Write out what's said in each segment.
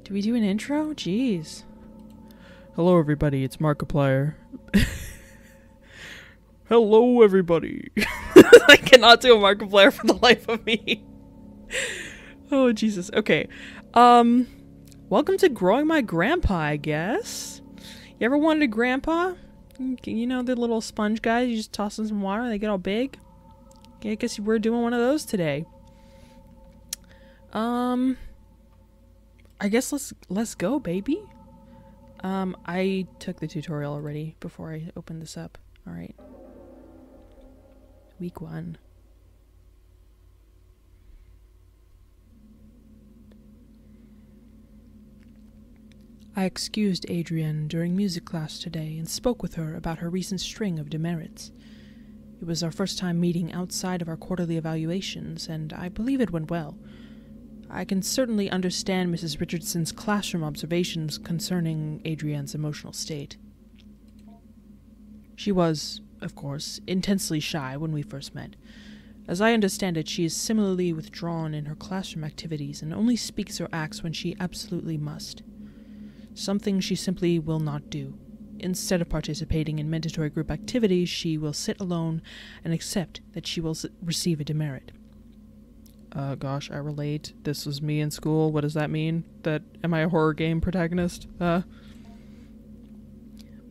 Do we do an intro? Jeez. Hello everybody, it's Markiplier. Hello everybody. I cannot do a Markiplier for the life of me. Oh Jesus. Okay. Welcome to Growing My Grandpa, I guess. You ever wanted a grandpa? You know the little sponge guys, you just toss in some water and they get all big? Okay, I guess we're doing one of those today. I guess let's go, baby. I took the tutorial already before I opened this up. Alright. Week 1. I excused Adrienne during music class today and spoke with her about her recent string of demerits. It was our first time meeting outside of our quarterly evaluations, and I believe it went well. I can certainly understand Mrs. Richardson's classroom observations concerning Adrienne's emotional state. She was, of course, intensely shy when we first met. As I understand it, she is similarly withdrawn in her classroom activities and only speaks or acts when she absolutely must. Something she simply will not do. Instead of participating in mandatory group activities, she will sit alone and accept that she will receive a demerit. Gosh, I relate. This was me in school. What does that mean? Am I a horror game protagonist?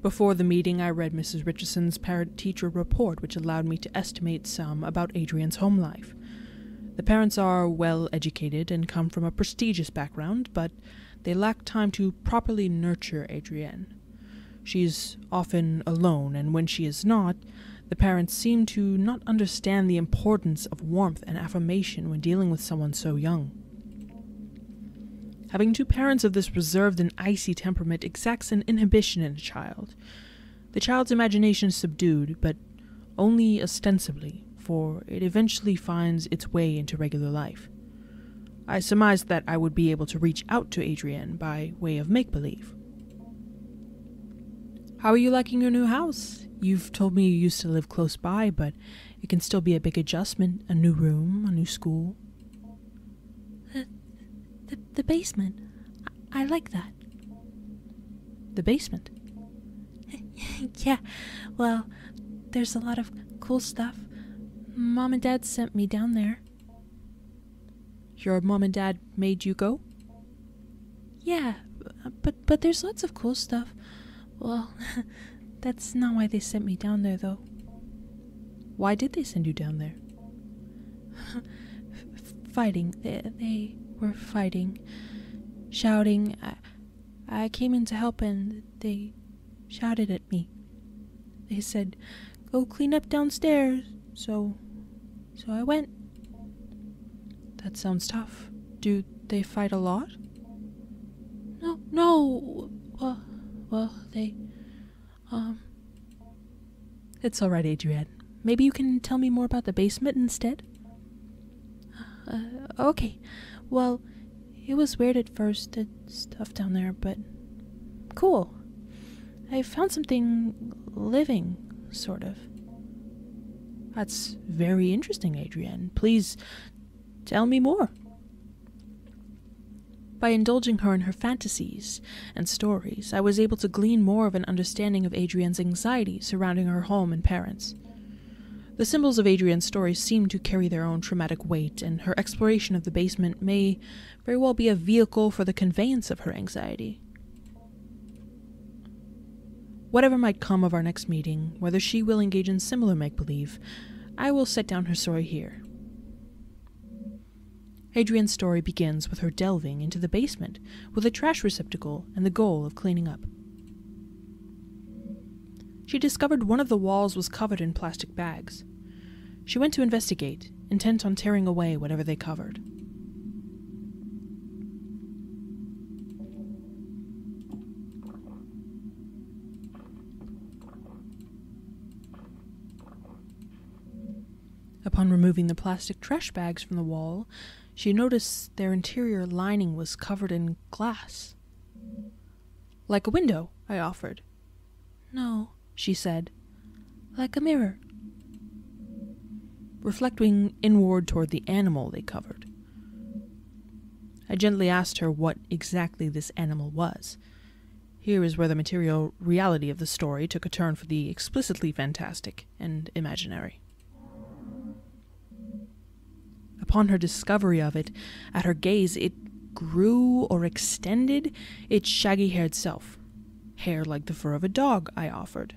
Before the meeting, I read Mrs. Richardson's parent-teacher report, which allowed me to estimate some about Adrienne's home life. The parents are well educated and come from a prestigious background, but they lack time to properly nurture Adrienne. She's often alone, and when she is not, the parents seem to not understand the importance of warmth and affirmation when dealing with someone so young. Having two parents of this reserved and icy temperament exacts an inhibition in a child. The child's imagination is subdued, but only ostensibly, for it eventually finds its way into regular life. I surmised that I would be able to reach out to Adrienne by way of make-believe. How are you liking your new house? You've told me you used to live close by, but it can still be a big adjustment. A new room, a new school. The basement. I like that. The basement? Yeah, well, there's a lot of cool stuff. Mom and Dad sent me down there. Your mom and dad made you go? Yeah, but there's lots of cool stuff. Well, that's not why they sent me down there, though. Why did they send you down there? Fighting. They were fighting. Shouting. I came in to help and they shouted at me. They said, "Go clean up downstairs." So I went. That sounds tough. Do they fight a lot? No. Well, they, It's alright, Adrienne. Maybe you can tell me more about the basement instead? Okay. Well, it was weird at first, the stuff down there, but cool. I found something living, sort of. That's very interesting, Adrienne. Please tell me more. By indulging her in her fantasies and stories, I was able to glean more of an understanding of Adrienne's anxiety surrounding her home and parents. The symbols of Adrienne's story seem to carry their own traumatic weight, and her exploration of the basement may very well be a vehicle for the conveyance of her anxiety. Whatever might come of our next meeting, whether she will engage in similar make-believe, I will set down her story here. Adrienne's story begins with her delving into the basement with a trash receptacle and the goal of cleaning up. She discovered one of the walls was covered in plastic bags. She went to investigate, intent on tearing away whatever they covered. Upon removing the plastic trash bags from the wall, she noticed their interior lining was covered in glass. "Like a window," I offered. "No," she said. "Like a mirror." Reflecting inward toward the animal they covered. I gently asked her what exactly this animal was. Here is where the material reality of the story took a turn for the explicitly fantastic and imaginary. Upon her discovery of it, at her gaze, it grew or extended its shaggy-haired self. Hair like the fur of a dog, I offered.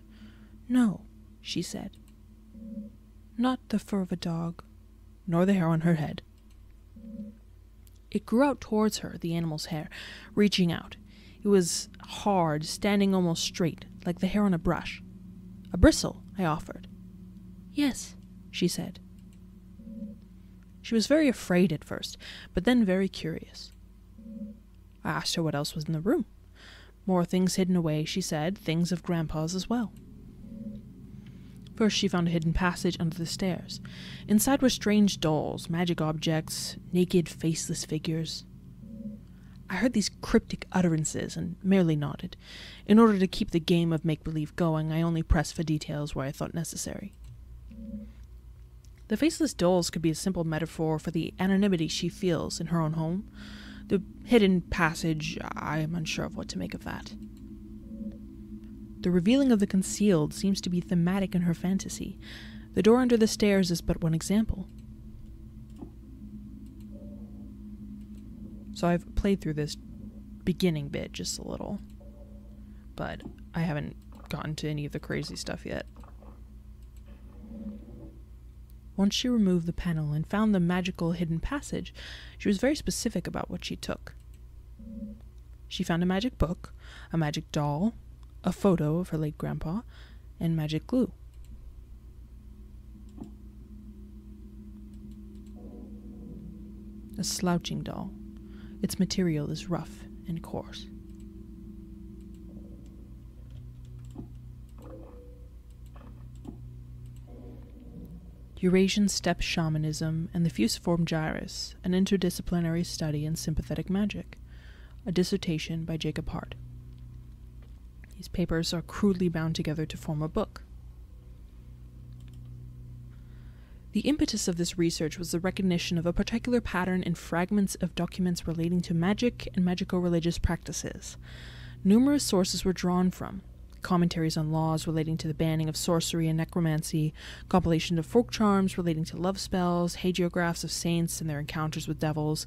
No, she said. Not the fur of a dog, nor the hair on her head. It grew out towards her, the animal's hair, reaching out. It was hard, standing almost straight, like the hair on a brush. A bristle, I offered. Yes, she said. She was very afraid at first, but then very curious. I asked her what else was in the room. More things hidden away, she said, things of Grandpa's as well. First, she found a hidden passage under the stairs. Inside were strange dolls, magic objects, naked, faceless figures. I heard these cryptic utterances and merely nodded. In order to keep the game of make-believe going, I only pressed for details where I thought necessary. The faceless dolls could be a simple metaphor for the anonymity she feels in her own home. The hidden passage, I am unsure of what to make of that. The revealing of the concealed seems to be thematic in her fantasy. The door under the stairs is but one example. So I've played through this beginning bit just a little, but I haven't gotten to any of the crazy stuff yet. Once she removed the panel and found the magical hidden passage, she was very specific about what she took. She found a magic book, a magic doll, a photo of her late grandpa, and magic glue. A slouching doll. Its material is rough and coarse. Eurasian steppe shamanism and the fusiform gyrus, an interdisciplinary study in sympathetic magic. A dissertation by Jacob Hart. These papers are crudely bound together to form a book. The impetus of this research was the recognition of a particular pattern in fragments of documents relating to magic and magico-religious practices. Numerous sources were drawn from: commentaries on laws relating to the banning of sorcery and necromancy, compilation of folk charms relating to love spells, hagiographs of saints and their encounters with devils.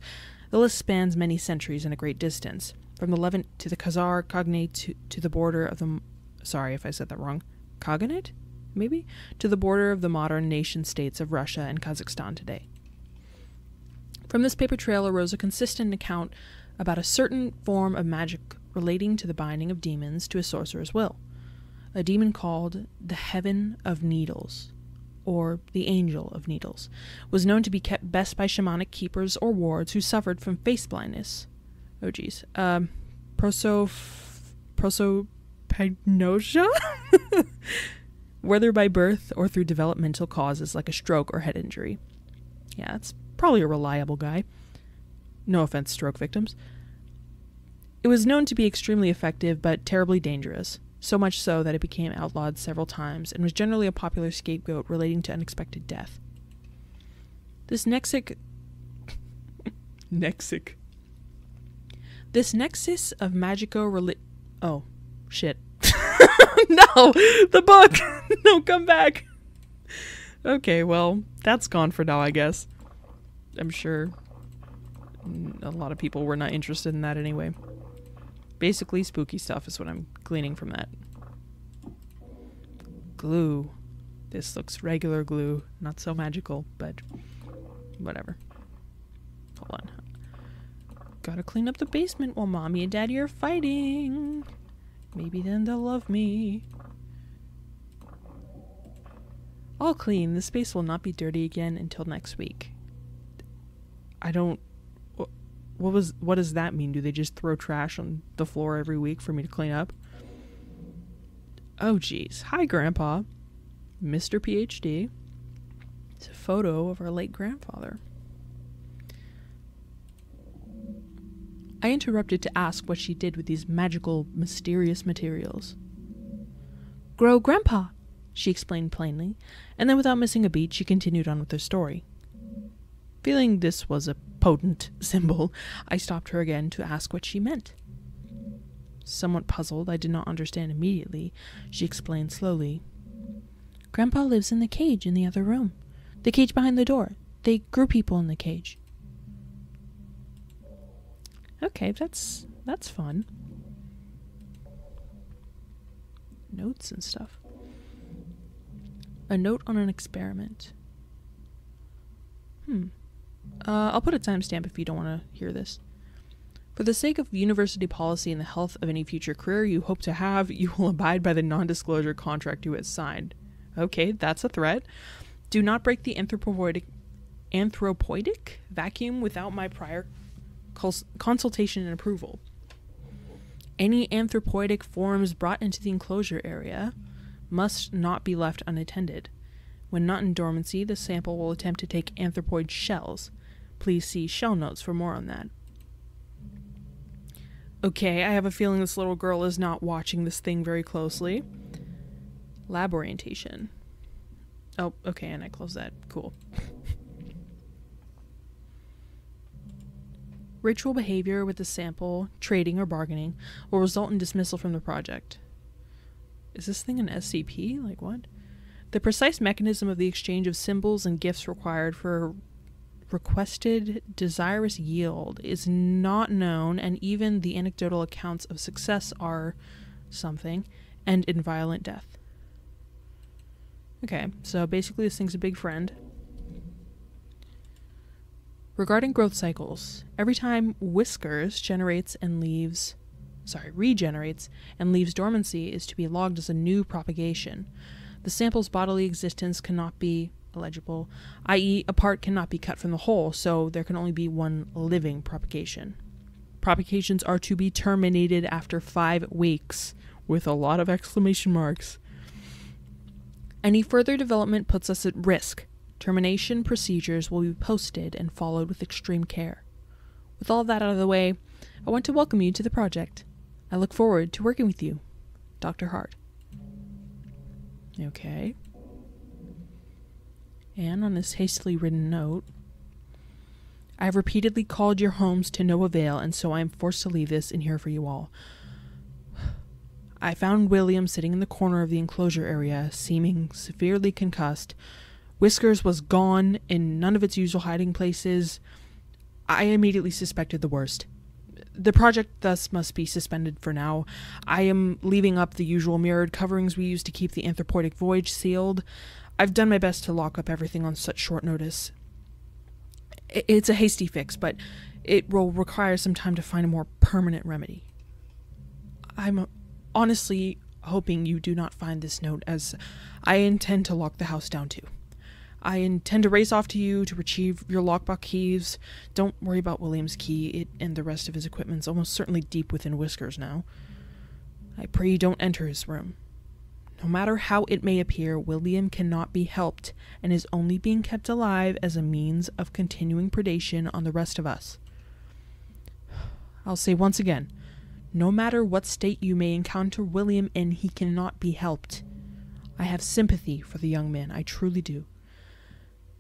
The list spans many centuries and a great distance, from the Levant to the Khazar Cognate to the border of the... Sorry if I said that wrong. Cognate? Maybe? To the border of the modern nation-states of Russia and Kazakhstan today. From this paper trail arose a consistent account about a certain form of magic relating to the binding of demons to a sorcerer's will. A demon called the Heaven of Needles, or the Angel of Needles, was known to be kept best by shamanic keepers or wards who suffered from face blindness. Oh geez. Prosopagnosia? Whether by birth or through developmental causes like a stroke or head injury. Yeah, that's probably a reliable guy. No offense, stroke victims. It was known to be extremely effective, but terribly dangerous, so much so that it became outlawed several times and was generally a popular scapegoat relating to unexpected death. This nexus of oh, shit. No! The book! No, come back! Okay, well, that's gone for now, I guess. I'm sure a lot of people were not interested in that anyway. Basically, spooky stuff is what I'm gleaning from that. Glue. This looks regular glue, not so magical, but whatever. Hold on. Gotta clean up the basement while Mommy and Daddy are fighting. Maybe then they'll love me. All clean. The space will not be dirty again until next week. I don't... What does that mean? Do they just throw trash on the floor every week for me to clean up? Oh, geez. Hi, Grandpa. Mr. PhD. It's a photo of our late grandfather. I interrupted to ask what she did with these magical, mysterious materials. Grow Grandpa, she explained plainly, and then without missing a beat, she continued on with her story. Feeling this was a potent symbol, I stopped her again to ask what she meant. Somewhat puzzled, I did not understand immediately. She explained slowly. Grandpa lives in the cage in the other room. The cage behind the door. They grew people in the cage. Okay, that's fun. Notes and stuff. A note on an experiment. I'll put a timestamp if you don't want to hear this. For the sake of university policy and the health of any future career you hope to have, you will abide by the non-disclosure contract you have signed. Okay, that's a threat. Do not break the anthropoidic vacuum without my prior consultation and approval. Any anthropoidic forms brought into the enclosure area must not be left unattended. When not in dormancy, the sample will attempt to take anthropoid shells. Please see shell notes for more on that. Okay, I have a feeling this little girl is not watching this thing very closely. Lab orientation. Oh, okay, and I close that. Cool. Ritual behavior with the sample, trading or bargaining, will result in dismissal from the project. Is this thing an SCP? Like what? The precise mechanism of the exchange of symbols and gifts required for requested desirous yield is not known, and even the anecdotal accounts of success are something, and in violent death. Okay, so basically this thing's a big friend. Regarding growth cycles, every time Whiskers regenerates and leaves dormancy is to be logged as a new propagation. The sample's bodily existence cannot be illegible, i.e. a part cannot be cut from the whole, so there can only be one living propagation. Propagations are to be terminated after 5 weeks, with a lot of exclamation marks. Any further development puts us at risk. Termination procedures will be posted and followed with extreme care. With all that out of the way, I want to welcome you to the project. I look forward to working with you. Dr. Hart. Okay. And on this hastily written note, I have repeatedly called your homes to no avail, and so I am forced to leave this in here for you all. I found William sitting in the corner of the enclosure area, seeming severely concussed. Whiskers was gone in none of its usual hiding places. I immediately suspected the worst. The project thus must be suspended for now. I am leaving up the usual mirrored coverings we use to keep the anthropoidic void sealed. I've done my best to lock up everything on such short notice. It's a hasty fix, but it will require some time to find a more permanent remedy. I'm honestly hoping you do not find this note, as I intend to lock the house down too. I intend to race off to you to retrieve your lockbox keys. Don't worry about William's key. It and the rest of his equipment's almost certainly deep within Whiskers now. I pray you don't enter his room. No matter how it may appear, William cannot be helped and is only being kept alive as a means of continuing predation on the rest of us. I'll say once again, no matter what state you may encounter William in, he cannot be helped. I have sympathy for the young man, I truly do.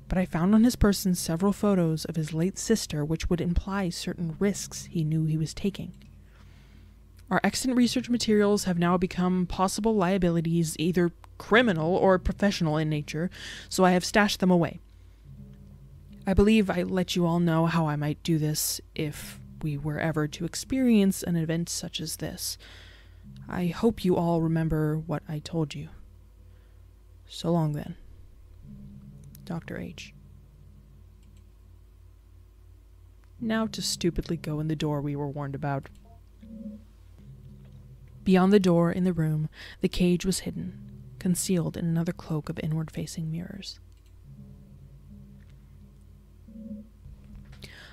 But I found on his person several photos of his late sister which would imply certain risks he knew he was taking. Our extant research materials have now become possible liabilities, either criminal or professional in nature, so I have stashed them away. I believe I let you all know how I might do this if we were ever to experience an event such as this. I hope you all remember what I told you. So long then. Dr. H. Now to stupidly go in the door we were warned about. Beyond the door in the room, the cage was hidden, concealed in another cloak of inward-facing mirrors.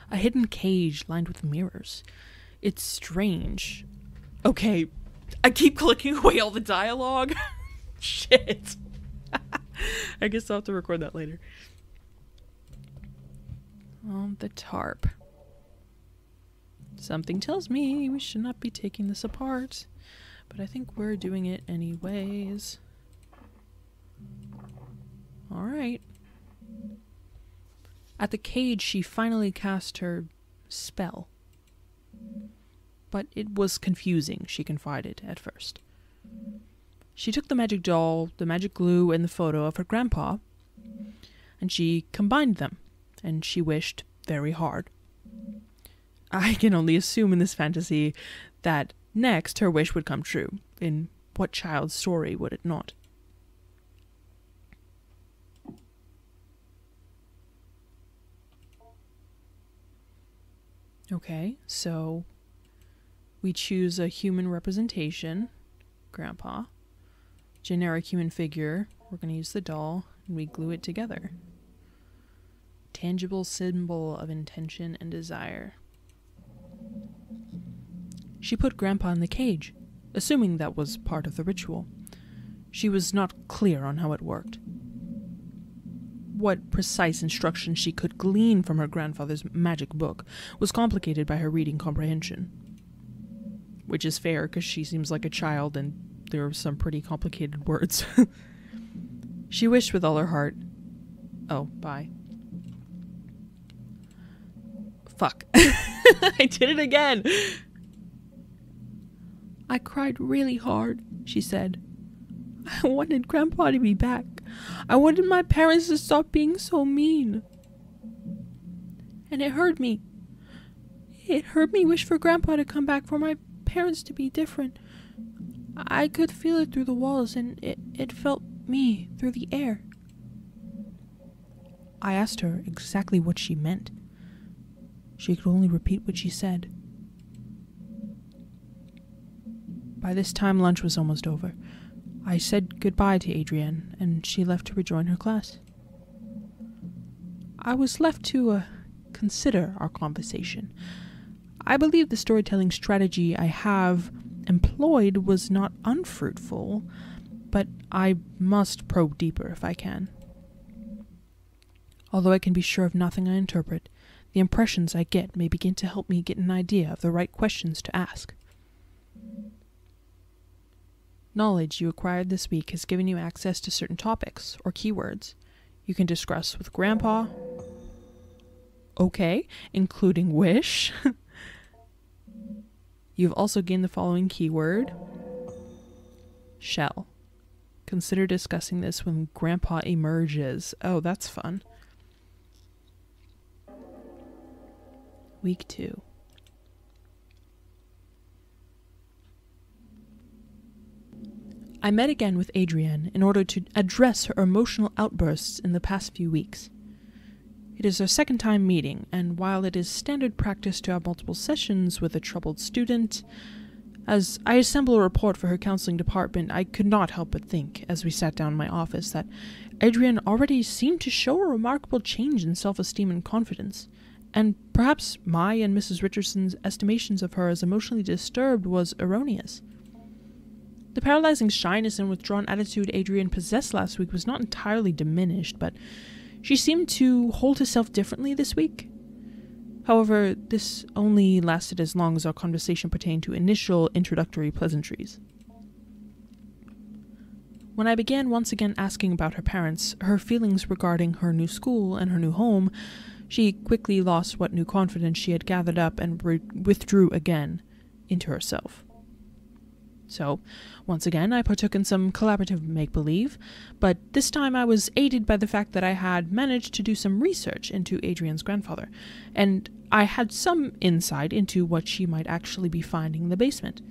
A hidden cage lined with mirrors. It's strange. Okay, I keep clicking away all the dialogue. Shit. I guess I'll have to record that later. The tarp. Something tells me we should not be taking this apart, but I think we're doing it anyways. Alright. At the cage, she finally cast her spell. But it was confusing, she confided at first. She took the magic doll, the magic glue, and the photo of her grandpa, and she combined them, and she wished very hard. I can only assume in this fantasy that next her wish would come true. In what child's story would it not? Okay, so we choose a human representation, Grandpa. Generic human figure, we're going to use the doll, and we glue it together. Tangible symbol of intention and desire. She put Grandpa in the cage, assuming that was part of the ritual. She was not clear on how it worked. What precise instructions she could glean from her grandfather's magic book was complicated by her reading comprehension. Which is fair, because she seems like a child and there are some pretty complicated words. She wished with all her heart. Oh, bye. Fuck. I did it again! I cried really hard, she said. I wanted Grandpa to be back. I wanted my parents to stop being so mean. And it hurt me. It hurt me wish for Grandpa to come back, for my parents to be different. I could feel it through the walls, and it felt me through the air. I asked her exactly what she meant. She could only repeat what she said. By this time, lunch was almost over. I said goodbye to Adrienne, and she left to rejoin her class. I was left to consider our conversation. I believe the storytelling strategy I have employed was not unfruitful, but I must probe deeper if I can. Although I can be sure of nothing I interpret, the impressions I get may begin to help me get an idea of the right questions to ask. Knowledge you acquired this week has given you access to certain topics or keywords you can discuss with Grandpa. Okay, including wish. You've also gained the following keyword. Shell. Consider discussing this when Grandpa emerges. Oh, that's fun. Week 2. I met again with Adrienne in order to address her emotional outbursts in the past few weeks. It is our second time meeting, and while it is standard practice to have multiple sessions with a troubled student, as I assemble a report for her counseling department, I could not help but think, as we sat down in my office, that Adrienne already seemed to show a remarkable change in self-esteem and confidence, and perhaps my and Mrs. Richardson's estimations of her as emotionally disturbed was erroneous. The paralyzing shyness and withdrawn attitude Adrienne possessed last week was not entirely diminished, but she seemed to hold herself differently this week. However, this only lasted as long as our conversation pertained to initial introductory pleasantries. When I began once again asking about her parents, her feelings regarding her new school and her new home, she quickly lost what new confidence she had gathered up and withdrew again into herself. So, once again, I partook in some collaborative make-believe, but this time I was aided by the fact that I had managed to do some research into Adrienne's grandfather, and I had some insight into what she might actually be finding in the basement.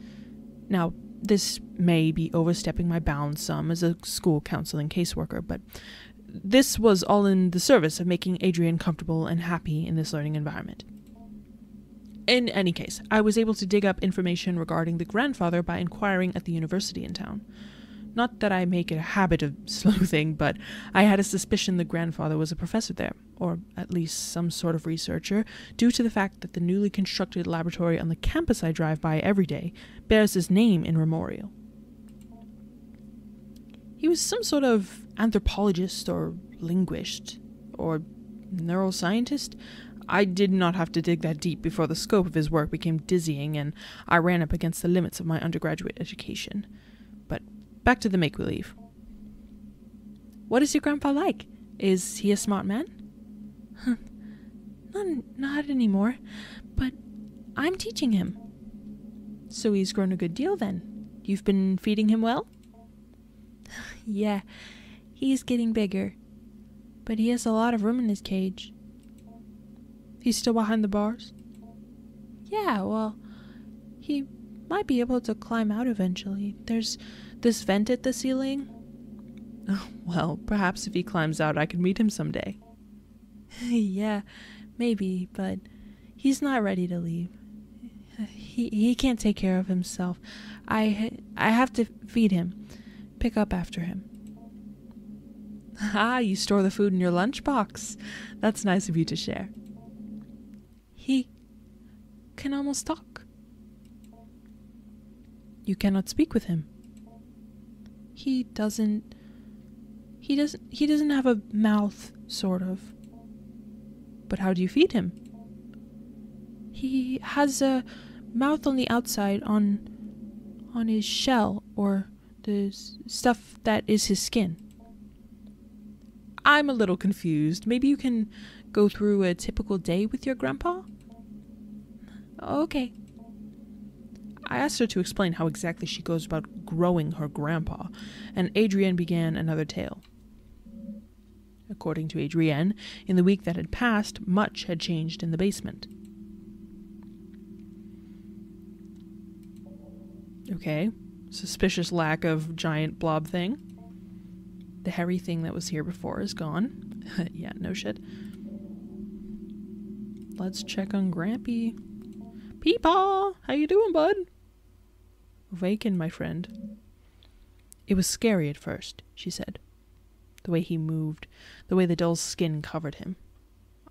Now, this may be overstepping my bounds some as a school counseling caseworker, but this was all in the service of making Adrienne comfortable and happy in this learning environment. In any case, I was able to dig up information regarding the grandfather by inquiring at the university in town. Not that I make it a habit of sleuthing, but I had a suspicion the grandfather was a professor there, or at least some sort of researcher, due to the fact that the newly constructed laboratory on the campus I drive by every day bears his name in memorial. He was some sort of anthropologist or linguist or neuroscientist. I did not have to dig that deep before the scope of his work became dizzying and I ran up against the limits of my undergraduate education. But back to the make-believe. What is your grandpa like? Is he a smart man? Not anymore, but I'm teaching him. So he's grown a good deal then. You've been feeding him well? Yeah, he's getting bigger, but he has a lot of room in his cage. He's still behind the bars? Yeah, well, he might be able to climb out eventually. There's this vent at the ceiling. Oh, well, perhaps if he climbs out, I can meet him someday. Yeah, maybe, but he's not ready to leave. He can't take care of himself. I have to feed him, pick up after him. Ah, you store the food in your lunchbox. That's nice of you to share. He can almost talk. You cannot speak with him. He doesn't have a mouth, sort of. But how do you feed him? He has a mouth on the outside on his shell, or the stuff that is his skin. I'm a little confused. Maybe you can go through a typical day with your grandpa? Okay. I asked her to explain how exactly she goes about growing her grandpa, and Adrienne began another tale. According to Adrienne, in the week that had passed, much had changed in the basement. Okay, suspicious lack of giant blob thing. The hairy thing that was here before is gone. Yeah, no shit. Let's check on Grampy. Peepaw! How you doing, bud? Waken, my friend. It was scary at first, she said. The way he moved, the way the dull skin covered him.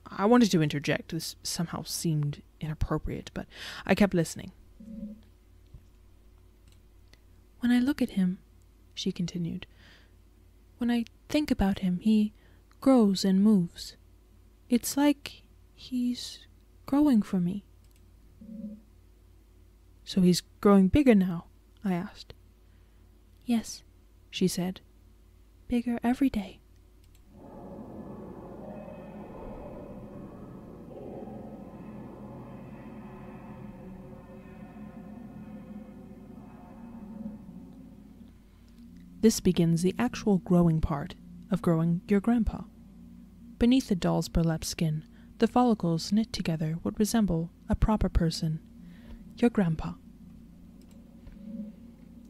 I wanted to interject. This somehow seemed inappropriate, but I kept listening. When I look at him, she continued, when I think about him, he grows and moves. It's like he's growing for me. So he's growing bigger now? I asked. Yes, she said. Bigger every day. This begins the actual growing part of growing your grandpa. Beneath the doll's burlap skin, the follicles knit together what resemble a proper person, your grandpa.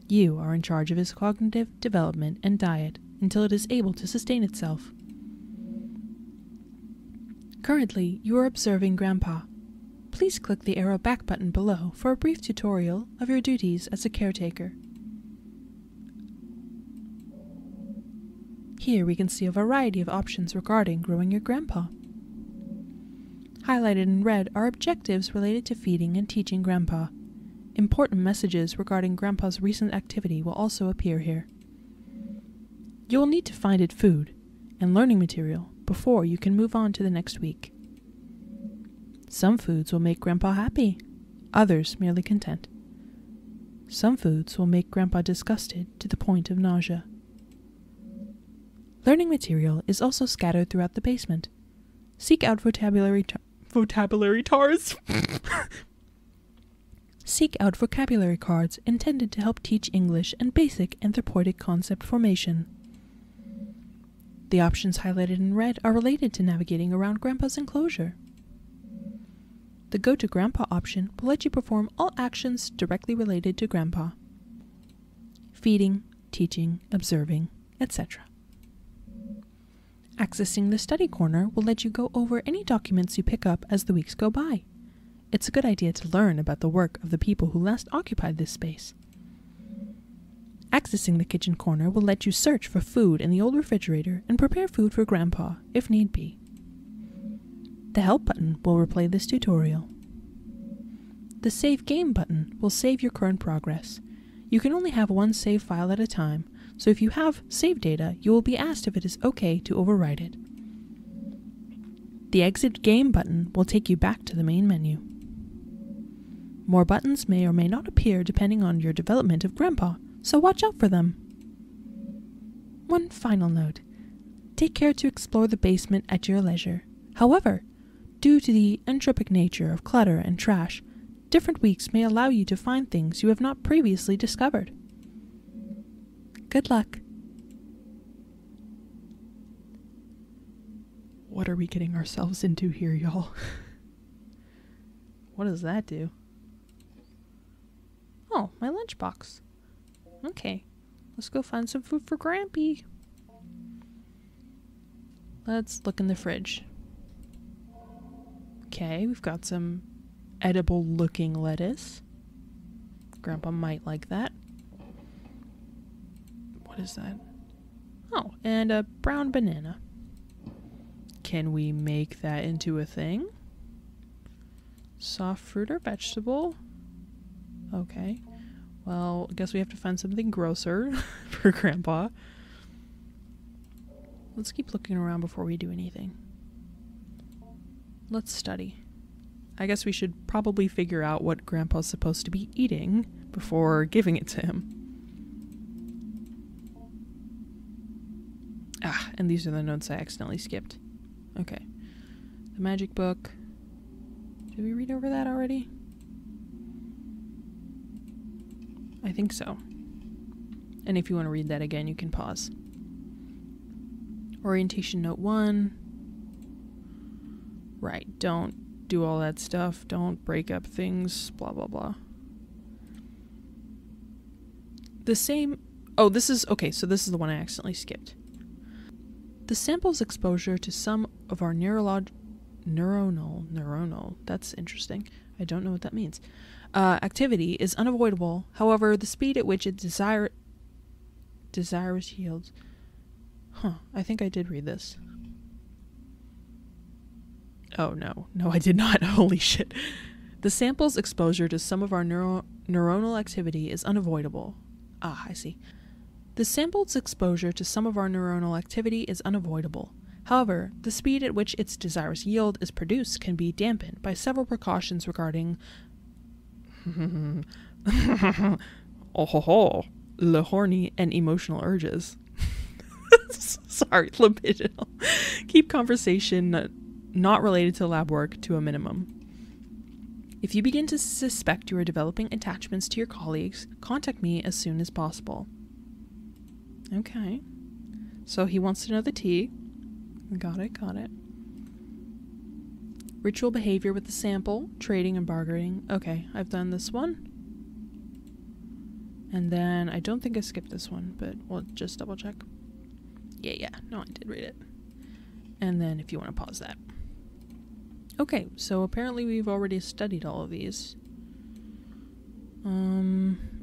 You are in charge of his cognitive development and diet until it is able to sustain itself. Currently, you are observing Grandpa. Please click the arrow back button below for a brief tutorial of your duties as a caretaker. Here we can see a variety of options regarding growing your grandpa. Highlighted in red are objectives related to feeding and teaching Grandpa. Important messages regarding Grandpa's recent activity will also appear here. You will need to find it food and learning material before you can move on to the next week. Some foods will make Grandpa happy, others merely content. Some foods will make Grandpa disgusted to the point of nausea. Learning material is also scattered throughout the basement. Seek out vocabulary tars. Seek out vocabulary cards intended to help teach English and basic anthropoidic concept formation. The options highlighted in red are related to navigating around Grandpa's enclosure. The Go to Grandpa option will let you perform all actions directly related to Grandpa. Feeding, teaching, observing, etc. Accessing the Study Corner will let you go over any documents you pick up as the weeks go by. It's a good idea to learn about the work of the people who last occupied this space. Accessing the Kitchen Corner will let you search for food in the old refrigerator and prepare food for Grandpa, if need be. The Help button will replay this tutorial. The Save Game button will save your current progress. You can only have one save file at a time, so if you have save data, you will be asked if it is okay to overwrite it. The Exit Game button will take you back to the main menu. More buttons may or may not appear depending on your development of Grandpa, so watch out for them. One final note. Take care to explore the basement at your leisure. However, Due to the entropic nature of clutter and trash, different weeks may allow you to find things you have not previously discovered. Good luck. What are we getting ourselves into here, y'all? What does that do? Oh, my lunchbox. Okay, let's go find some food for Grampy. Let's look in the fridge. Okay, we've got some edible looking lettuce. Grandpa might like that. What is that? Oh, and a brown banana. Can we make that into a thing? Soft fruit or vegetable? Okay. Well, I guess we have to find something grosser for Grandpa. Let's keep looking around before we do anything. Let's study. I guess we should probably figure out what Grandpa's supposed to be eating before giving it to him. Ah, and these are the notes I accidentally skipped. Okay. The magic book. Did we read over that already? I think so. And if you want to read that again, you can pause. Orientation note 1. Right, don't do all that stuff. Don't break up things, blah, blah, blah. The same... Oh, this is... Okay, so this is the one I accidentally skipped. The sample's exposure to some of our neuronal, that's interesting. I don't know what that means. Activity is unavoidable. However, the speed at which it desirous yields. Huh, I think I did read this. Oh no, I did not. Holy shit. The sample's exposure to some of our neuronal activity is unavoidable. Ah, I see. The sample's exposure to some of our neuronal activity is unavoidable. However, the speed at which its desirous yield is produced can be dampened by several precautions regarding le horny and emotional urges. Sorry, libidinal. Keep conversation not related to lab work to a minimum. If you begin to suspect you are developing attachments to your colleagues, contact me as soon as possible. Okay. So he wants to know the tea. Got it. Ritual behavior with the sample, trading and bargaining. Okay, I've done this one. And then I don't think I skipped this one, but we'll just double check. Yeah. No, I did read it. And then if you want to pause that. Okay, so apparently we've already studied all of these.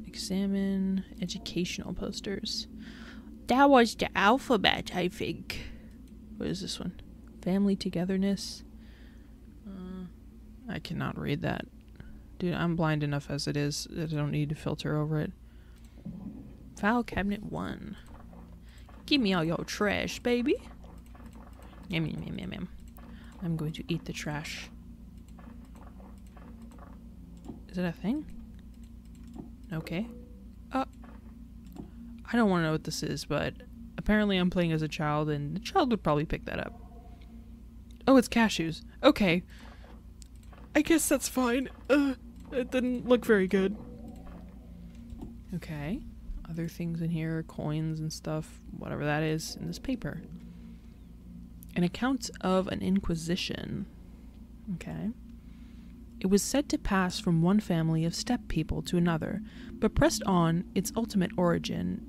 Examine educational posters. That was the alphabet, I think. What is this one? Family togetherness. I cannot read that. Dude, I'm blind enough as it is that I don't need to filter over it. File cabinet 1. Give me all your trash, baby. Yum. I'm going to eat the trash. Is it a thing? Okay. I don't want to know what this is, but apparently I'm playing as a child, and the child would probably pick that up. Oh, it's cashews. Okay. I guess that's fine. It didn't look very good. Okay. Other things in here, coins and stuff, whatever that is, in this paper. An account of an inquisition. Okay. It was said to pass from one family of steppe people to another, but pressed on its ultimate origin,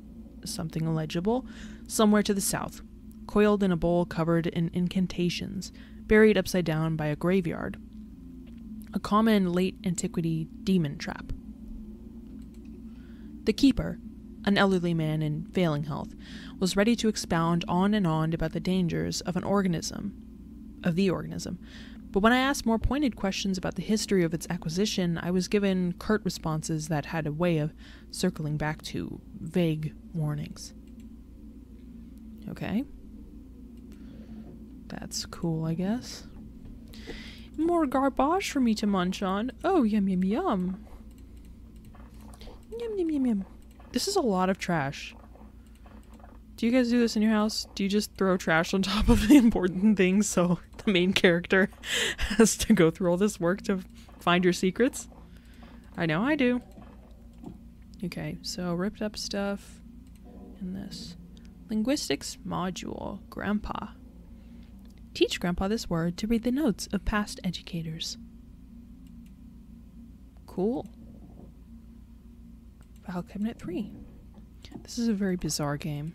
something illegible, somewhere to the south, coiled in a bowl covered in incantations, buried upside down by a graveyard. A common late antiquity demon trap. The keeper, an elderly man in failing health, was ready to expound on and on about the dangers of the organism. But when I asked more pointed questions about the history of its acquisition, I was given curt responses that had a way of circling back to vague warnings. Okay. That's cool, I guess. More garbage for me to munch on. Oh, yum. Yum. This is a lot of trash. Do you guys do this in your house? Do you just throw trash on top of the important things so the main character has to go through all this work to find your secrets. I know I do. Okay, so ripped up stuff in this. Linguistics module, Grandpa. Teach Grandpa this word to read the notes of past educators. Cool. File Cabinet 3. This is a very bizarre game,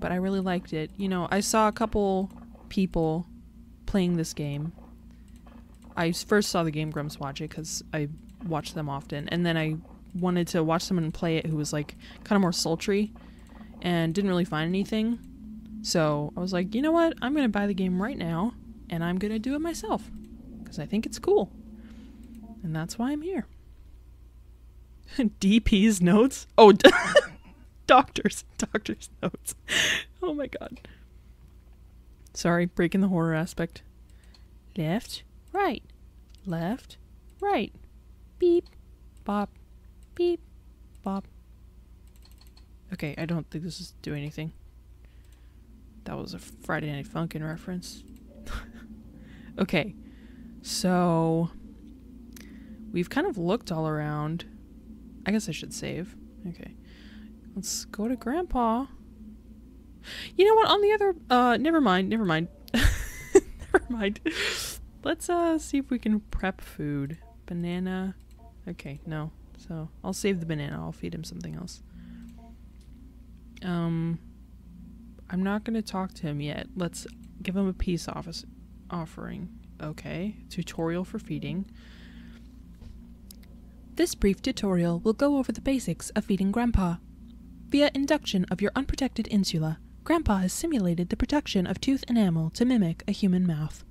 but I really liked it. You know, I saw a couple people playing this game. I first saw the Game Grumps watch it because I watch them often, and then I wanted to watch someone play it who was like kind of more sultry and didn't really find anything. So I was like, you know what? I'm going to buy the game right now and I'm going to do it myself because I think it's cool. And that's why I'm here. DP's notes? Oh, doctor's notes. Oh my god. Sorry, breaking the horror aspect. Left, right. Left, right. Beep, bop, beep, bop. Okay, I don't think this is doing anything. That was a Friday Night Funkin' reference. Okay, so we've kind of looked all around. I guess I should save. Okay, let's go to Grandpa. You know what? On the other, never mind. Never mind. Let's see if we can prep food. Banana. Okay, no. So I'll save the banana. I'll feed him something else. I'm not going to talk to him yet. Let's give him a peace offering. Okay. Tutorial for feeding. This brief tutorial will go over the basics of feeding Grandpa. Via induction of your unprotected insula, Grandpa has simulated the production of tooth enamel to mimic a human mouth.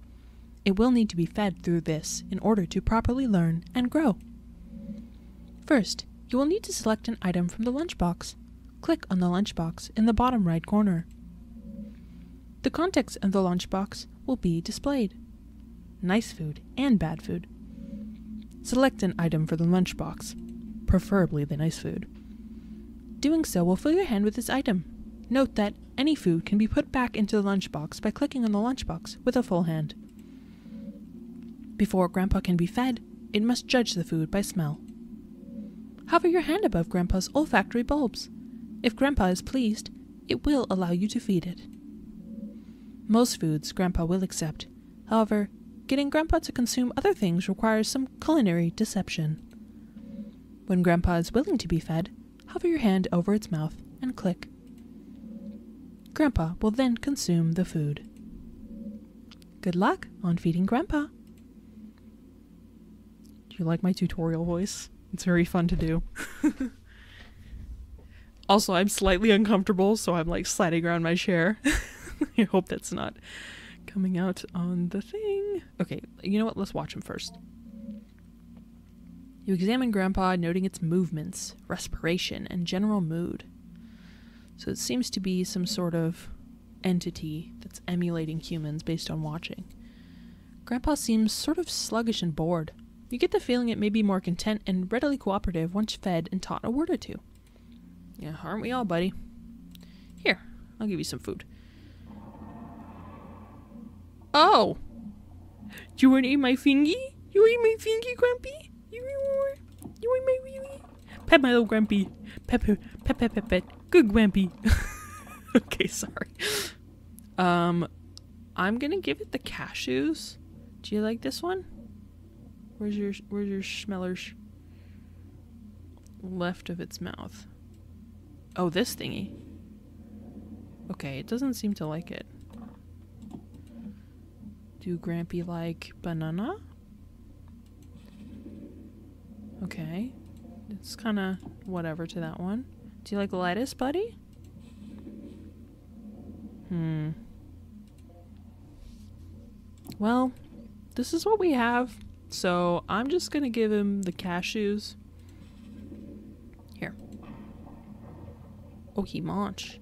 It will need to be fed through this in order to properly learn and grow. First, you will need to select an item from the lunchbox. Click on the lunchbox in the bottom right corner. The contents of the lunchbox will be displayed. Nice food and bad food. Select an item for the lunchbox, preferably the nice food. Doing so will fill your hand with this item. Note that any food can be put back into the lunchbox by clicking on the lunchbox with a full hand. Before Grandpa can be fed, it must judge the food by smell. Hover your hand above Grandpa's olfactory bulbs. If Grandpa is pleased, it will allow you to feed it. Most foods Grandpa will accept. However, getting Grandpa to consume other things requires some culinary deception. When Grandpa is willing to be fed, hover your hand over its mouth and click. Grandpa will then consume the food. Good luck on feeding Grandpa. Do you like my tutorial voice? It's very fun to do. Also, I'm slightly uncomfortable, so I'm like sliding around my chair. I hope that's not coming out on the thing. Okay, you know what? Let's watch him first. You examine Grandpa, noting its movements, respiration, and general mood. So it seems to be some sort of entity that's emulating humans based on watching. Grandpa seems sort of sluggish and bored. You get the feeling it may be more content and readily cooperative once fed and taught a word or two. Yeah, aren't we all, buddy? Here, I'll give you some food. Oh! You wanna eat my fingy? You eat my fingy, Grumpy? You eat my wee. Pet my little Grumpy. Pet. Good Grumpy. Okay, sorry. I'm gonna give it the cashews. Do you like this one? Where's your schmellers? Left of its mouth. Oh, this thingy. Okay, it doesn't seem to like it. Do Grampy like banana? Okay. It's kind of whatever to that one. Do you like lettuce, buddy? Well, this is what we have. So I'm just going to give him the cashews. Here. Oh, he munch.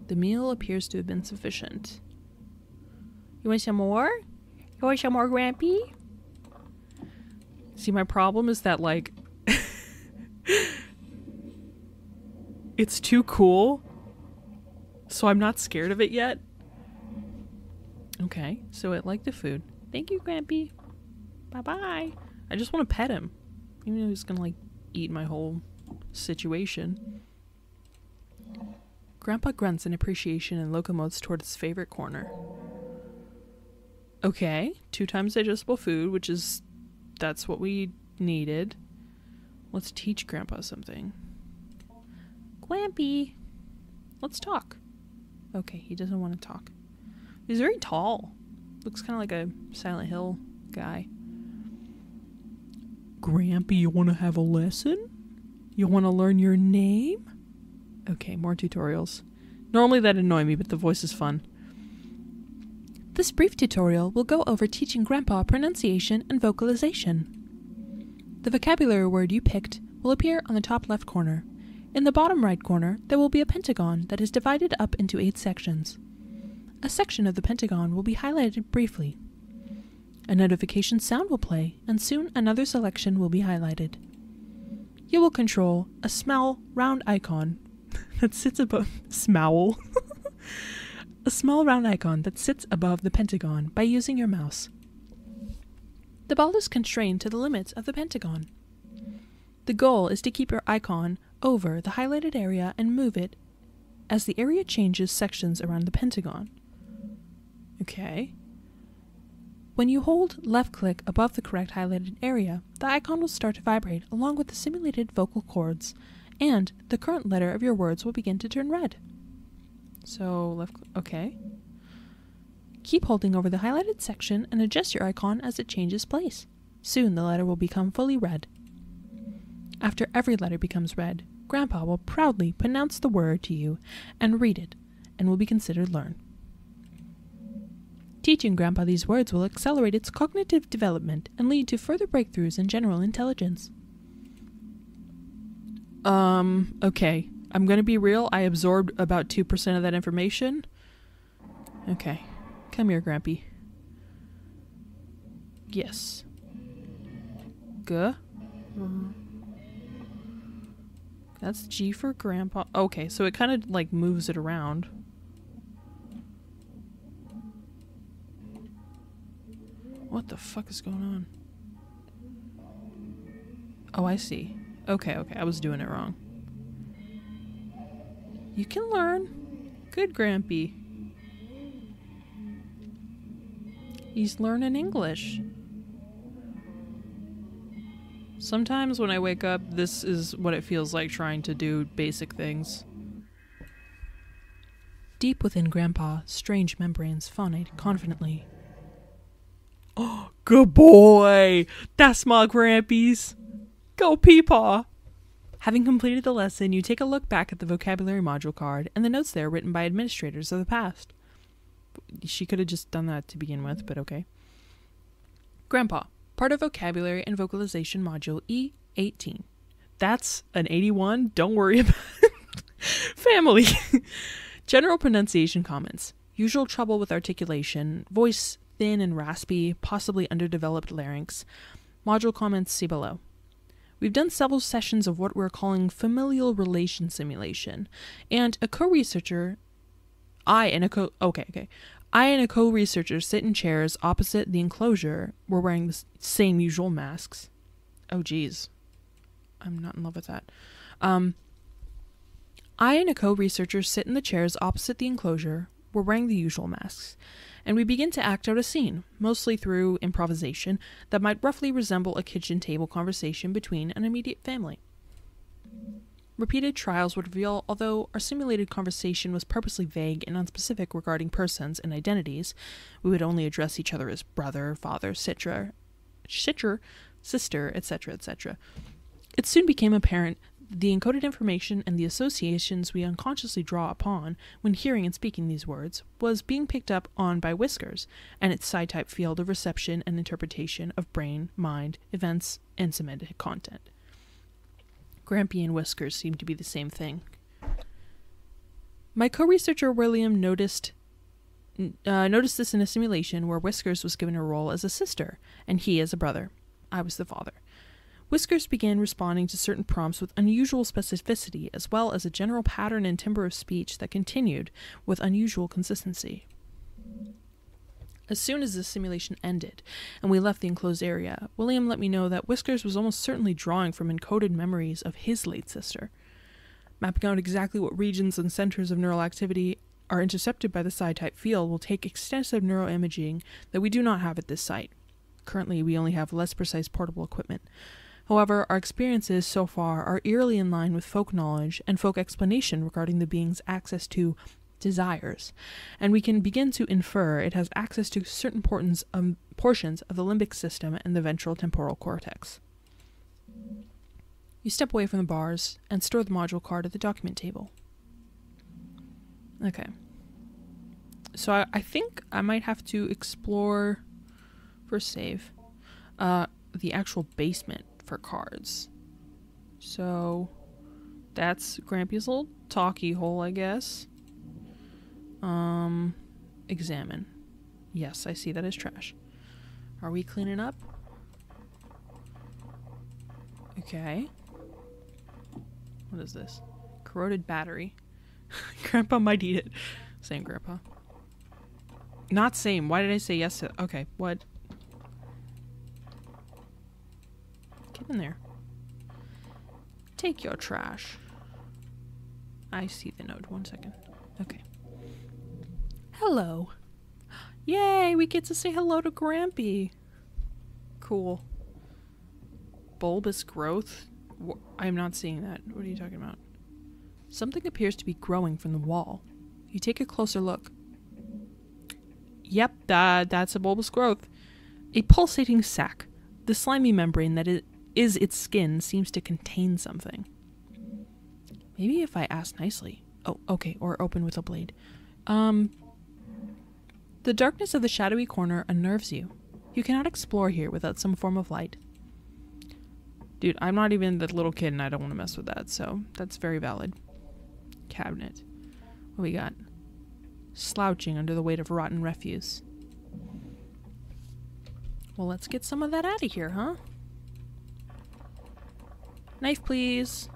The meal appears to have been sufficient. You want some more? You want some more, Grampy? See, my problem is that, like, it's too cool, so I'm not scared of it yet. Okay, so it liked the food. Thank you, Grampy. Bye-bye. I just want to pet him. Even though he's gonna, like, eat my whole situation. Grandpa grunts in appreciation and locomotes toward his favorite corner. Okay, 2 times digestible food, which is... that's what we needed. Let's teach Grandpa something. Grampy, let's talk. Okay, he doesn't want to talk. He's very tall. Looks kind of like a Silent Hill guy. Grampy, you want to have a lesson? You want to learn your name? Okay, more tutorials. Normally that'd annoy me, but the voice is fun. This brief tutorial will go over teaching Grandpa pronunciation and vocalization. The vocabulary word you picked will appear on the top left corner. In the bottom right corner, there will be a pentagon that is divided up into 8 sections. A section of the pentagon will be highlighted briefly. A notification sound will play, and soon another selection will be highlighted. You will control a small round icon that sits above... Smowl. A small round icon that sits above the pentagon by using your mouse. The ball is constrained to the limits of the pentagon. The goal is to keep your icon over the highlighted area and move it as the area changes sections around the pentagon. Okay. When you hold left click above the correct highlighted area, the icon will start to vibrate along with the simulated vocal cords, and the current letter of your words will begin to turn red. So, left click, okay. Keep holding over the highlighted section and adjust your icon as it changes place. Soon the letter will become fully red. After every letter becomes red, Grandpa will proudly pronounce the word to you and read it, and will be considered learned. Teaching Grandpa these words will accelerate its cognitive development and lead to further breakthroughs in general intelligence. Okay. I'm gonna be real, I absorbed about 2% of that information. Okay. Come here, Grampy. Yes. G. That's G for Grandpa. Okay, so it kind of like moves it around. What the fuck is going on? Oh, I see. Okay, I was doing it wrong. You can learn. Good, Grampy. He's learning English. Sometimes when I wake up, this is what it feels like trying to do basic things. Deep within Grandpa, strange membranes phonate confidently. Oh, good boy! That's my Grampies! Go Peepaw! Having completed the lesson, you take a look back at the vocabulary module card and the notes there written by administrators of the past. She could have just done that to begin with, but okay. Grandpa, part of vocabulary and vocalization module E18. That's an 81, don't worry about it. Family. General pronunciation comments. Usual trouble with articulation, voice thin and raspy, possibly underdeveloped larynx. Module comments see below. We've done several sessions of what we're calling familial relation simulation, and a co-researcher, I and a co-researcher sit in chairs opposite the enclosure. We're wearing the same usual masks. Oh geez, I'm not in love with that. I and a co-researcher sit in the chairs opposite the enclosure. We're wearing the usual masks, and we begin to act out a scene, mostly through improvisation, that might roughly resemble a kitchen table conversation between an immediate family. Repeated trials would reveal, although our simulated conversation was purposely vague and unspecific regarding persons and identities, we would only address each other as brother, father, sister, etc., etc. It soon became apparent the encoded information and the associations we unconsciously draw upon when hearing and speaking these words was being picked up on by Whiskers and its psi-type field of reception and interpretation of brain, mind, events, and semantic content. Grampy and Whiskers seem to be the same thing. My co-researcher William noticed this in a simulation where Whiskers was given a role as a sister and he as a brother. I was the father. Whiskers began responding to certain prompts with unusual specificity, as well as a general pattern and timbre of speech that continued with unusual consistency. As soon as the simulation ended and we left the enclosed area, William let me know that Whiskers was almost certainly drawing from encoded memories of his late sister. Mapping out exactly what regions and centers of neural activity are intercepted by the psi-type field will take extensive neuroimaging that we do not have at this site. Currently, we only have less precise portable equipment. However, our experiences so far are eerily in line with folk knowledge and folk explanation regarding the being's access to desires, and we can begin to infer it has access to certain portions of the limbic system and the ventral temporal cortex. You step away from the bars and store the module card at the document table. Okay. So I think I might have to explore, first save, the actual basement for cards. So that's Grampy's little talkie hole, I guess. Examine. Yes, I see that as trash. Are we cleaning up? Okay. What is this? Corroded battery. Grandpa might eat it. Same, Grandpa. Not same. Why did I say yes to... Okay, what? Get in there. Take your trash. I see the note. 1 second. Okay. Hello. Yay, we get to say hello to Grampy. Cool. Bulbous growth? I'm not seeing that. What are you talking about? Something appears to be growing from the wall. You take a closer look. Yep, that's a bulbous growth. A pulsating sac. The slimy membrane that is its skin seems to contain something. Maybe if I ask nicely. Oh, okay, or open with a blade. The darkness of the shadowy corner unnerves you. You cannot explore here without some form of light. Dude, I'm not even the little kid and I don't want to mess with that, so that's very valid. Cabinet. What we got? Slouching under the weight of rotten refuse. Well, let's get some of that out of here, huh? Knife, please.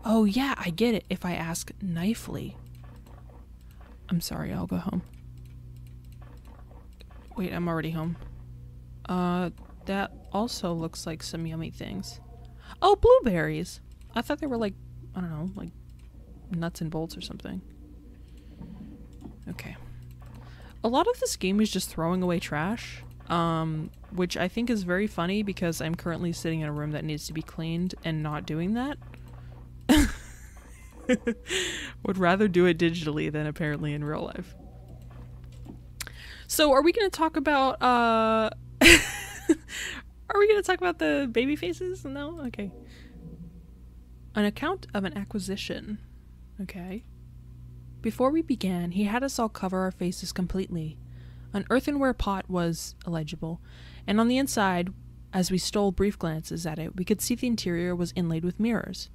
Oh, yeah, I get it if I ask nicely. I'm sorry, I'll go home. Wait, I'm already home. That also looks like some yummy things. Oh, blueberries! I thought they were like, I don't know, like nuts and bolts or something. Okay. A lot of this game is just throwing away trash, which I think is very funny because I'm currently sitting in a room that needs to be cleaned and not doing that. Would rather do it digitally than apparently in real life. So are we going to talk about, are we going to talk about the baby faces? No? Okay. An account of an acquisition. Okay. Before we began, he had us all cover our faces completely. An earthenware pot was illegible, and on the inside, as we stole brief glances at it, we could see the interior was inlaid with mirrors.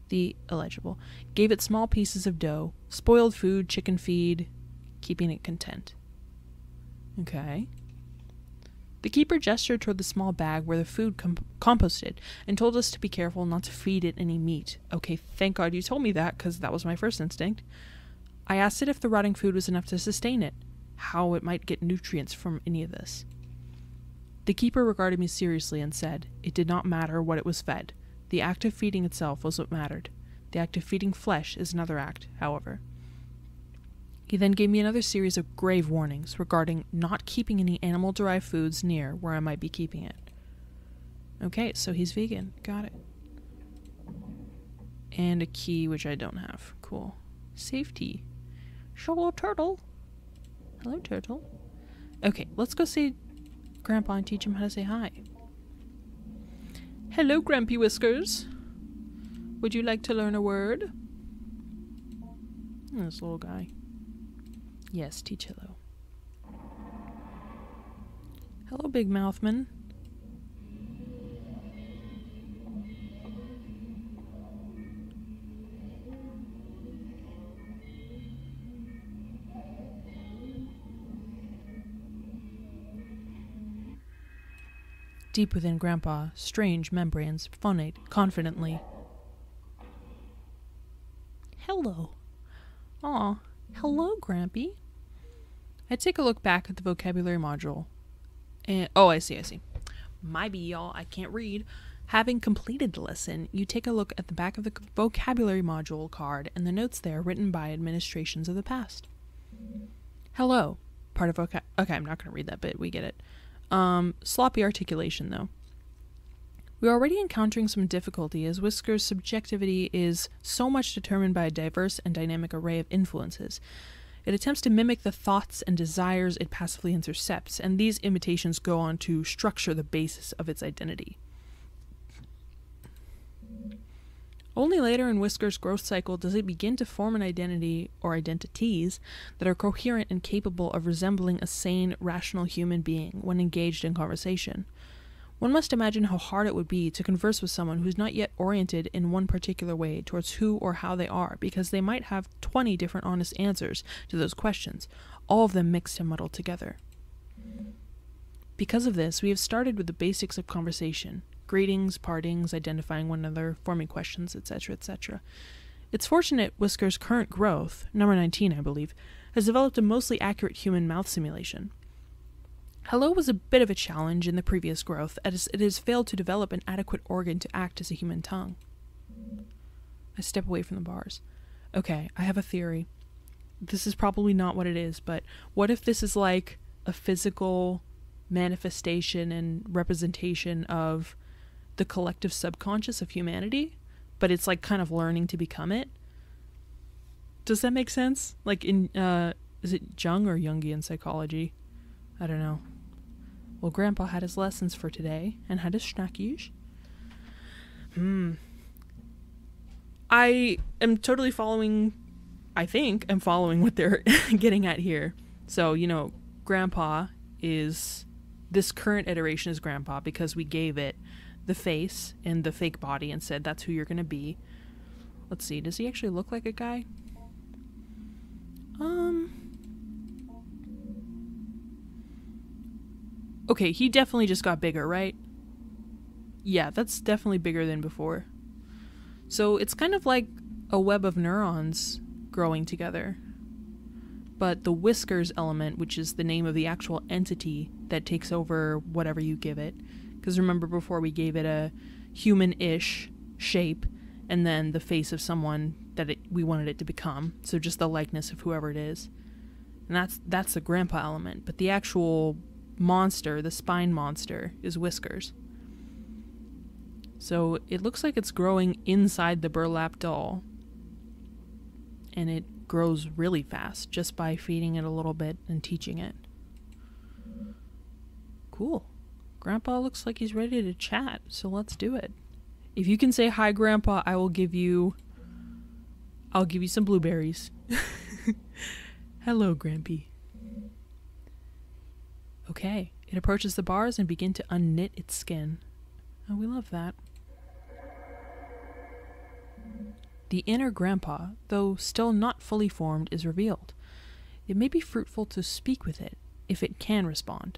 The illegible gave it small pieces of dough, spoiled food, chicken feed, keeping it content. Okay. The keeper gestured toward the small bag where the food composted and told us to be careful not to feed it any meat. Okay, thank God you told me that, because that was my first instinct. I asked it if the rotting food was enough to sustain it, how it might get nutrients from any of this. The keeper regarded me seriously and said it did not matter what it was fed. The act of feeding itself was what mattered. The act of feeding flesh is another act, however. He then gave me another series of grave warnings regarding not keeping any animal-derived foods near where I might be keeping it. Okay, so he's vegan. Got it. And a key, which I don't have. Cool. Safety. Hello, turtle. Hello, turtle. Okay, let's go see Grandpa and teach him how to say hi. Hello, Grampy Whiskers. Would you like to learn a word? This little guy. Yes, teach hello. Hello, Big Mouthman. Deep within Grandpa, strange membranes phonate confidently. Hello. Aw, hello, Grampy. I take a look back at the vocabulary module. And oh, I see. My be y'all, I can't read. Having completed the lesson, you take a look at the back of the vocabulary module card and the notes there written by administrations of the past. Hello. Part of okay, I'm not going to read that bit. We get it. Sloppy articulation, though. We're already encountering some difficulty as Whisker's subjectivity is so much determined by a diverse and dynamic array of influences. It attempts to mimic the thoughts and desires it passively intercepts, and these imitations go on to structure the basis of its identity. Only later in Whisker's growth cycle does it begin to form an identity or identities that are coherent and capable of resembling a sane, rational human being when engaged in conversation. One must imagine how hard it would be to converse with someone who's not yet oriented in one particular way towards who or how they are, because they might have 20 different honest answers to those questions, all of them mixed and muddled together. Because of this, we have started with the basics of conversation. Greetings, partings, identifying one another, forming questions, etc., etc. It's fortunate Whisker's current growth, number 19 I believe, has developed a mostly accurate human mouth simulation. Hello was a bit of a challenge in the previous growth, as it has failed to develop an adequate organ to act as a human tongue. I step away from the bars. Okay, I have a theory. This is probably not what it is, but what if this is like a physical manifestation and representation of the collective subconscious of humanity, but it's like kind of learning to become it? Does that make sense? Like in, is it Jung or Jungian psychology? I don't know. Well, Grandpa had his lessons for today and had his snackies. I am totally following, I think I'm following what they're getting at here. So, you know, Grandpa is, this current iteration is Grandpa because we gave it the face and the fake body and said that's who you're gonna be. Let's see, does he actually look like a guy? Okay, he definitely just got bigger, right? Yeah, that's definitely bigger than before. So it's kind of like a web of neurons growing together. But the Whiskers element, which is the name of the actual entity that takes over whatever you give it, because remember before we gave it a human-ish shape, and then the face of someone that we wanted it to become, so just the likeness of whoever it is. And that's the Grandpa element, but the actual monster, the spine monster, is Whiskers. So it looks like it's growing inside the burlap doll, and it grows really fast just by feeding it a little bit and teaching it. Cool. Grandpa looks like he's ready to chat, so let's do it. If you can say hi, Grandpa, I'll give you some blueberries. Hello, Grampy. Okay, it approaches the bars and begins to unknit its skin. Oh, we love that. The inner Grandpa, though still not fully formed, is revealed. It may be fruitful to speak with it, if it can respond.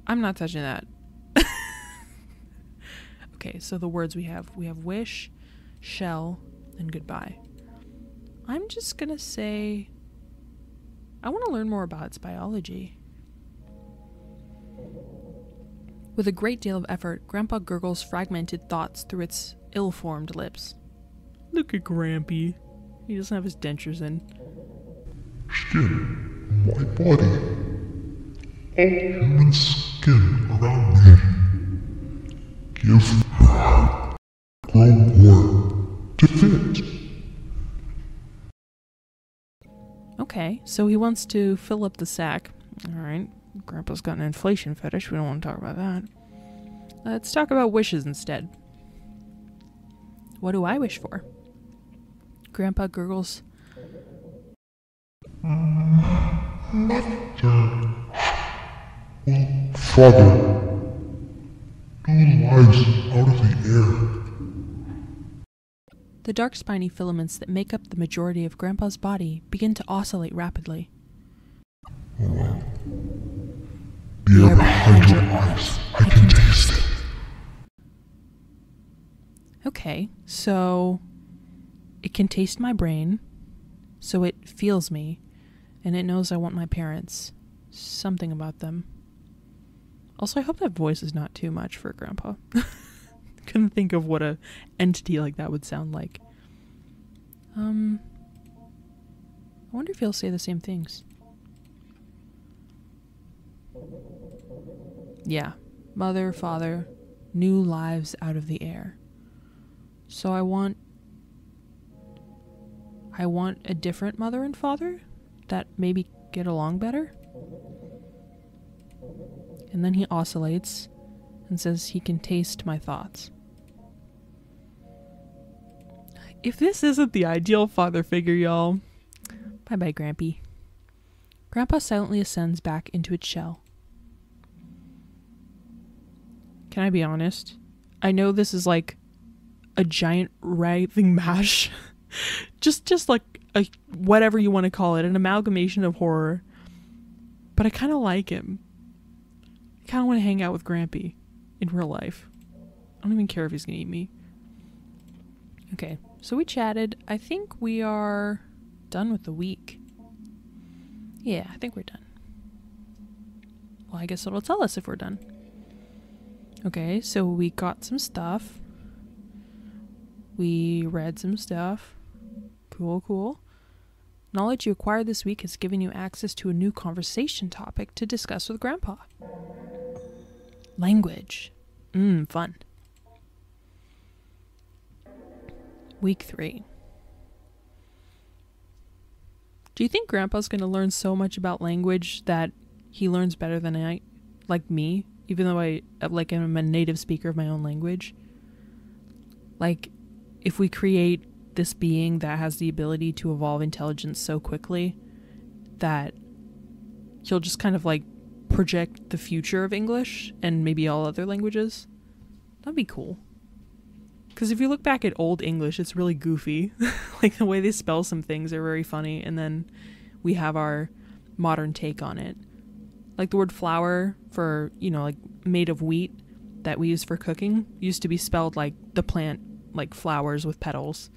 I'm not touching that. Okay, so the words we have wish, shall, and goodbye. I'm just gonna say I want to learn more about its biology. With a great deal of effort, Grandpa gurgles fragmented thoughts through its ill-formed lips. Look at Grampy. He doesn't have his dentures in. Skin on my body. All human skin around me. Give her grow more to fit. Okay, so he wants to fill up the sack. Alright, Grandpa's got an inflation fetish. We don't want to talk about that. Let's talk about wishes instead. What do I wish for? Grandpa gurgles. Mother. Well, Father. 2 lives out of the air. The dark spiny filaments that make up the majority of Grandpa's body begin to oscillate rapidly. Oh. The air behind your eyes. I can taste it. Okay, so it can taste my brain, so it feels me, And it knows I want my parents. Something about them. Also, I hope that voice is not too much for Grandpa. Couldn't think of what a entity like that would sound like. I wonder if he'll say the same things. Yeah. Mother, father, new lives out of the air. So I want a different mother and father that maybe get along better. And then he oscillates and says he can taste my thoughts. If this isn't the ideal father figure, y'all, bye-bye, Grampy. Grandpa silently ascends back into its shell. Can I be honest? I know this is like a giant writhing mash. just like a whatever you want to call it, an amalgamation of horror. But I kind of like him. I kind of want to hang out with Grampy in real life. I don't even care if he's going to eat me. Okay, so we chatted. I think we are done with the week. Yeah, I think we're done. Well, I guess it'll tell us if we're done. Okay, so we got some stuff. We read some stuff. Cool. Knowledge you acquired this week has given you access to a new conversation topic to discuss with Grandpa. Language. Fun. Week 3. Do you think Grandpa's going to learn so much about language that he learns better than me, even though I'm a native speaker of my own language? Like, if we create this being that has the ability to evolve intelligence so quickly that he'll just kind of like project the future of English and maybe all other languages, that'd be cool. Because if you look back at old English, it's really goofy. Like the way they spell some things are very funny, and then we have our modern take on it. Like the word flour for, like made of wheat that we use for cooking used to be spelled like the plant, like flowers with petals.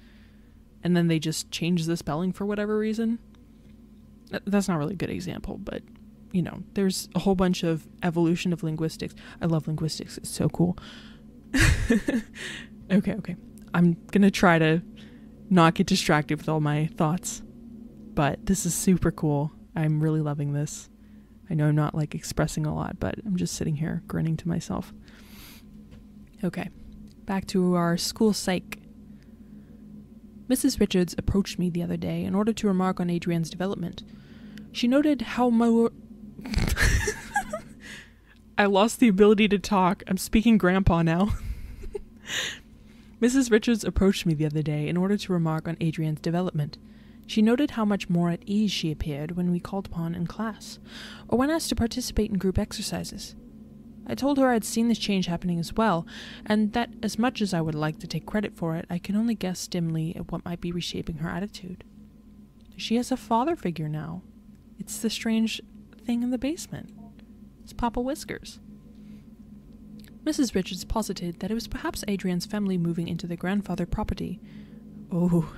And then they just changed the spelling for whatever reason. That's not really a good example, but, there's a whole bunch of evolution of linguistics. I love linguistics. It's so cool. Okay. I'm going to try to not get distracted with all my thoughts. But this is super cool. I'm really loving this. I know I'm not like expressing a lot, but I'm just sitting here grinning to myself. Okay. Back to our school psych. Mrs. Richards approached me the other day in order to remark on Adrian's development. She noted how I lost the ability to talk. I'm speaking Grandpa now. Mrs. Richards approached me the other day in order to remark on Adrian's development. She noted how much more at ease she appeared when we called upon in class, or when asked to participate in group exercises. I told her I'd seen this change happening as well, and that as much as I would like to take credit for it, I can only guess dimly at what might be reshaping her attitude. She has a father figure now. It's the strange thing in the basement. It's Papa Whiskers. Mrs. Richards posited that it was perhaps Adrian's family moving into their grandfather property. Oh,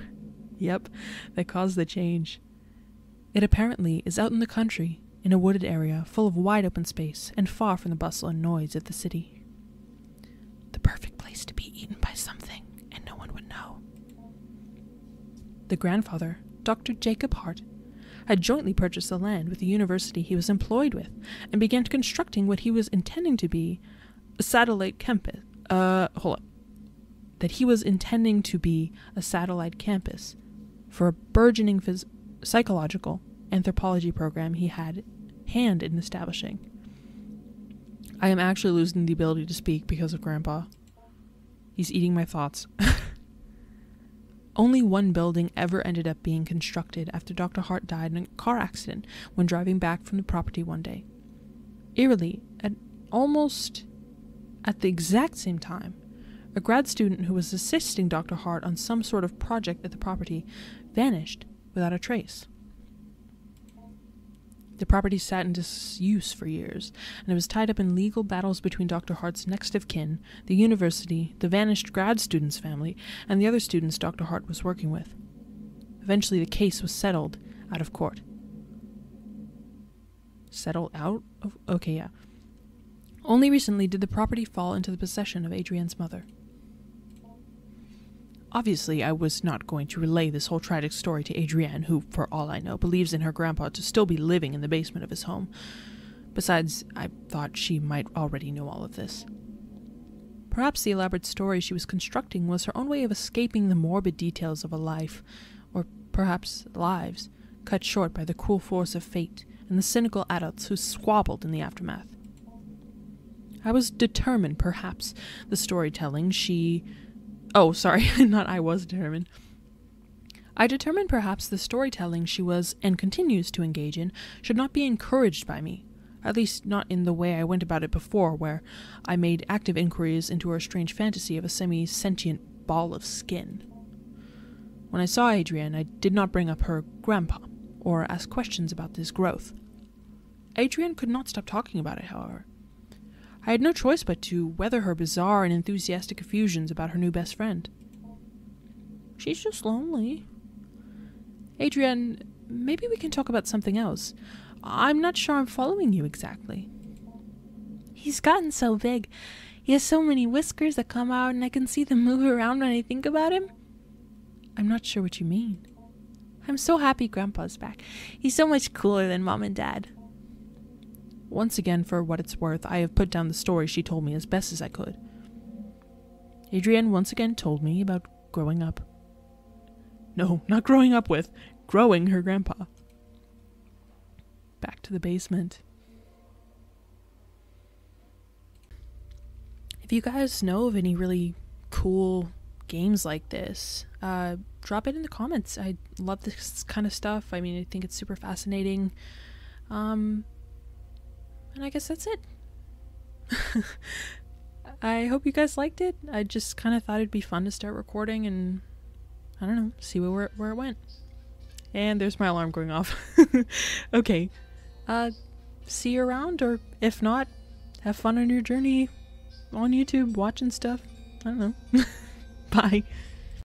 yep, that caused the change. It apparently is out in the country, in a wooded area full of wide open space and far from the bustle and noise of the city. The perfect place to be eaten by something, and no one would know. The grandfather, Dr. Jacob Hart, had jointly purchased the land with the university he was employed with, and began constructing what he was intending to be a satellite campus. That he was intending to be a satellite campus for a burgeoning psychological anthropology program he had hand in establishing. I am actually losing the ability to speak because of Grandpa. He's eating my thoughts. Only one building ever ended up being constructed after Dr. Hart died in a car accident when driving back from the property one day. Eerily, almost at the exact same time, a grad student who was assisting Dr. Hart on some sort of project at the property vanished without a trace. The property sat in disuse for years, and it was tied up in legal battles between Dr. Hart's next of kin, the university, the vanished grad student's family, and the other students Dr. Hart was working with. Eventually the case was settled out of court. Settled out of... Okay, yeah. Only recently did the property fall into the possession of Adrienne's mother. Obviously, I was not going to relay this whole tragic story to Adrienne, who, for all I know, believes in her grandpa to still be living in the basement of his home. Besides, I thought she might already know all of this. Perhaps the elaborate story she was constructing was her own way of escaping the morbid details of a life, or perhaps lives, cut short by the cruel force of fate and the cynical adults who squabbled in the aftermath. I was determined, perhaps, the storytelling she... Oh, sorry, not I was determined. I determined perhaps the storytelling she was, and continues to engage in, should not be encouraged by me, at least not in the way I went about it before, where I made active inquiries into her strange fantasy of a semi-sentient ball of skin. When I saw Adrienne, I did not bring up her grandpa, or ask questions about this growth. Adrienne could not stop talking about it, however. I had no choice but to weather her bizarre and enthusiastic effusions about her new best friend. She's just lonely. Adrienne, maybe we can talk about something else. I'm not sure I'm following you exactly. He's gotten so big. He has so many whiskers that come out and I can see them move around when I think about him. I'm not sure what you mean. I'm so happy Grandpa's back. He's so much cooler than Mom and Dad. Once again, for what it's worth, I have put down the story she told me as best as I could. Adrienne once again told me about growing up. No, not growing up with. Growing her grandpa. Back to the basement. If you guys know of any really cool games like this, drop it in the comments. I love this kind of stuff. I mean, I think it's super fascinating. And I guess that's it. I hope you guys liked it. I just kind of thought it'd be fun to start recording and, I don't know, see where it went. And there's my alarm going off. Okay. See you around, or if not, have fun on your journey on YouTube watching stuff. I don't know. Bye.